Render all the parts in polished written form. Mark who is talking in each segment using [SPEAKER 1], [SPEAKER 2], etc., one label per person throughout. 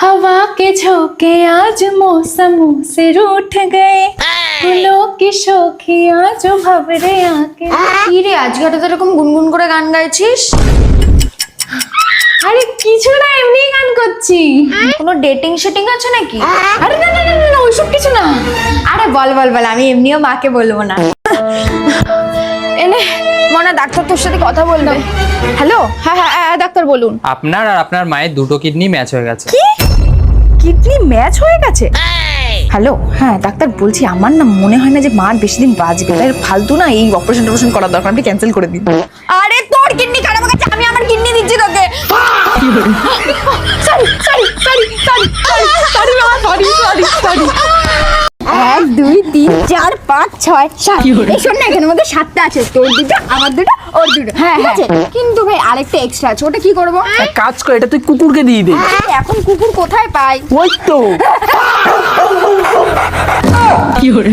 [SPEAKER 1] हवा के झोंके आज मौसमों से रूठ गए, फूलों की शोखियां जो भंवरे आके।
[SPEAKER 2] কি রে আজকে হঠাৎ এরকম গুনগুন করে গান গাইছিস?
[SPEAKER 1] আরে কিছু না, এমনি গান করছি।
[SPEAKER 2] কোনো ডেটিং শেটিং আছে নাকি?
[SPEAKER 1] আরে না না না না, ওইসব কিছু না।
[SPEAKER 2] আরে বল বল বল, আমি এমনিও মাকে বলবো না। এনে মনা, ডাক্তার তোর সাথে কথা বলবে।
[SPEAKER 1] হ্যালো, হ্যাঁ হ্যাঁ হ্যাঁ, ডাক্তার বলুন।
[SPEAKER 3] আপনার আর আপনার মায়ের দুটো কিডনি ম্যাচ হয়ে গেছে।
[SPEAKER 1] কিডনি ম্যাচ হয়ে গেছে? হ্যালো, হ্যাঁ ডাক্তার বলছি, আমার না মনে হয় না যে মার বেশি দিন বাঁচবে, তাই ফালতু না এই অপারেশন করার দরকার, আপনি ক্যান্সেল করে দিন।
[SPEAKER 2] আরে তোর কিডনি খারাপ হয়ে গেছে, আমি আমার কিডনি দিচ্ছি তোকে।
[SPEAKER 1] Sorry sorry sorry sorry sorry বাবা, সরি সরি সরি।
[SPEAKER 2] 1 2 3 4 5 6 7 এই শোন না, এখানের মধ্যে 7টা আছে, তোর দুটো আমার দুটো ওর দুটো। হ্যাঁ হ্যাঁ, কিন্তু ভাই আরেকটা এক্সট্রা আছে, ওটা কি করব?
[SPEAKER 4] এক কাজ কর, এটা তুই কুকুরকে দিয়ে দে।
[SPEAKER 2] এখন কুকুর কোথায় পাই?
[SPEAKER 4] ওই তো কি হরে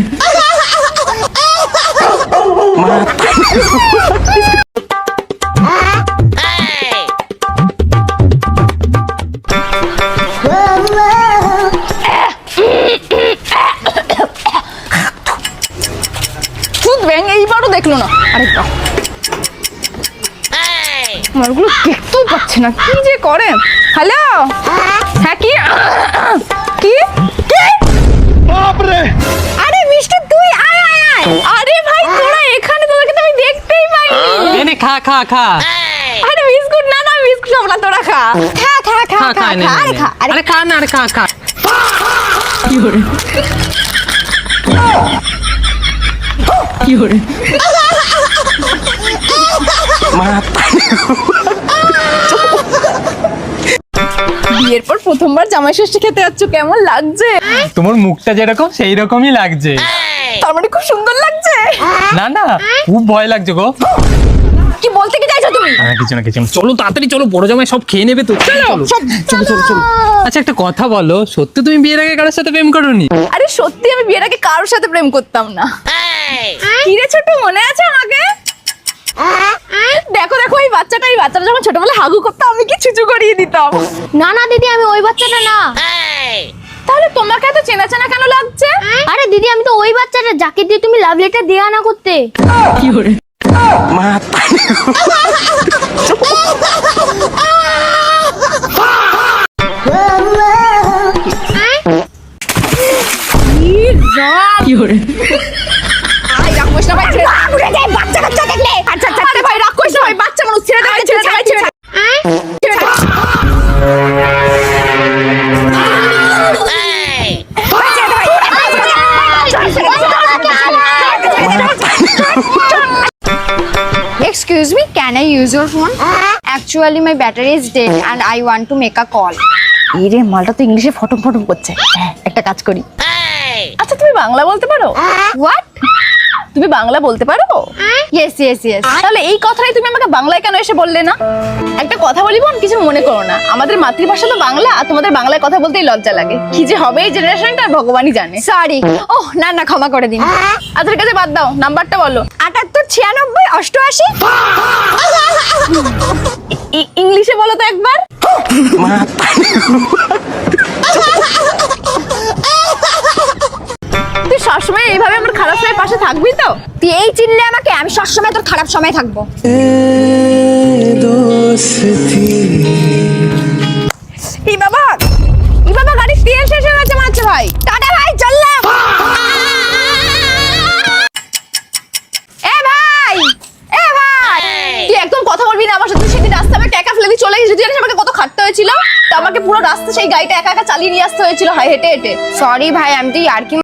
[SPEAKER 1] দুধ ব্যাং এইবারও দেখলো না। আরে বাহ, আমারগুলো দেখতেও পাচ্ছে না, কি যে করে। হ্যালো, হ্যাঁ কি কি কি? আরে মিস্টার, তুই আয় আয় আয়। আরে ভাই তোরা এখানে, তোদেরকে তো আমি দেখতেই পাইনি।
[SPEAKER 3] এনে খা খা খা
[SPEAKER 1] আরে বিস্কুট না না, বিস্কুট সব না, তোরা খা
[SPEAKER 2] খা খা খা
[SPEAKER 3] খা
[SPEAKER 2] খা
[SPEAKER 3] খা, নে,
[SPEAKER 2] খা,
[SPEAKER 3] নে,
[SPEAKER 2] আরে
[SPEAKER 3] নে।
[SPEAKER 2] খা, আরে
[SPEAKER 3] আরে খা না, আরে খা খা।
[SPEAKER 4] কি হরে কি হরে
[SPEAKER 1] বিয়ের পর প্রথমবার জামাই ষষ্ঠী খেতে যাচ্ছ, কেমন লাগছে?
[SPEAKER 3] তোমার মুখটা যেরকম সেই রকমই লাগছে।
[SPEAKER 1] তার মানে খুব সুন্দর লাগছে।
[SPEAKER 3] না না, খুব ভয় লাগছে গো।
[SPEAKER 1] কি বলতে কি চাইছো তুমি?
[SPEAKER 3] কিছু না কিছু না, চলো তাড়াতাড়ি চলো, বড় জামাই সব খেয়ে নেবে তো। চলো চলো চলো চলো। আচ্ছা একটা কথা বলো, সত্যি তুমি বিয়ের আগে কারোর সাথে প্রেম করোনি?
[SPEAKER 1] আরে সত্যি আমি বিয়ের আগে কারোর সাথে প্রেম করতাম না। কি রে ছোট, মনে আছে আমাকে? দেখো দেখো, এই বাচ্চাটা যখন ছোটবেলায় হাগু করতো, আমি কি চুচু করিয়ে দিতাম।
[SPEAKER 2] না না দিদি, আমি ওই বাচ্চাটা না।
[SPEAKER 1] তাহলে তোমাকে এত চেনা চেনা কেন লাগছে?
[SPEAKER 2] আরে দিদি, আমি তো ওই বাচ্চাটা যাকে দিয়ে তুমি লাভ লেটার দেয়া না করতে।
[SPEAKER 4] কি হরে কি হরে
[SPEAKER 1] আই রাগ করিস না ভাই, ছেড়ে দে। উড়ে যায় বাচ্চা কাচ্চা দেখলে। আচ্ছা আচ্ছা, আরে ভাই রাগ করিস না ভাই, বাচ্চা মানুষ, ছেড়ে দে ভাই, ছেড়ে দে ভাই, ছেড়ে দে। ছেড়ে দে।
[SPEAKER 2] Excuse me, can I use your phone? Actually, my battery is dead and I want to make a call.
[SPEAKER 1] এই রে, মালটা তো ইংলিশে ফটম ফটম করছে। একটা কাজ করি। আচ্ছা তুমি বাংলা বলতে পারো?
[SPEAKER 2] What?
[SPEAKER 1] তুমি বাংলা বলতে পারো?
[SPEAKER 2] Yes, yes, yes.
[SPEAKER 1] তাহলে এই কথাই তুমি আমাকে বাংলায় কেন এসে বললে না? একটা কথা বলি বোন, কিছু মনে করো না, আমাদের মাতৃভাষা তো বাংলা, আর তোমাদের বাংলায় কথা বলতেই লজ্জা লাগে। কি যে হবে এই জেনারেশনটা ভগবানই জানে।
[SPEAKER 2] Sorry. Oh, না না, ক্ষমা করে দিন।
[SPEAKER 1] আচ্ছা ঠিক আছে, বাদ দাও, নাম্বারটা বলো।
[SPEAKER 2] 78 96 88।
[SPEAKER 1] ইংলিশে বলো তো একবার। তুই সবসময় এইভাবে আমার খারাপ সময়ের পাশে থাকবি তো?
[SPEAKER 2] তুই এই চিনলে আমাকে, আমি সবসময় তোর খারাপ সময় থাকবো।
[SPEAKER 1] ই বাবা, গাড়ির তেল শেষ হয়ে গেছে মনে হচ্ছে ভাই।
[SPEAKER 2] টাটা ভাই, চললাম।
[SPEAKER 1] এ ভাই, এ ভাই, তুই একদম কথা বলবি না আমার সাথে। সেদিন রাস্তা আমি একা ফেলে দিয়ে চলে গেছি, তুই জানিস আমাকে কত খাটতে হয়েছিল? তো আমাকে পুরো রাস্তা সেই গাড়িটা একা একা চালিয়ে নিয়ে আসতে হয়েছিল, হেঁটে হেঁটে।
[SPEAKER 2] সরি ভাই, আমি তো ইয়ার্কি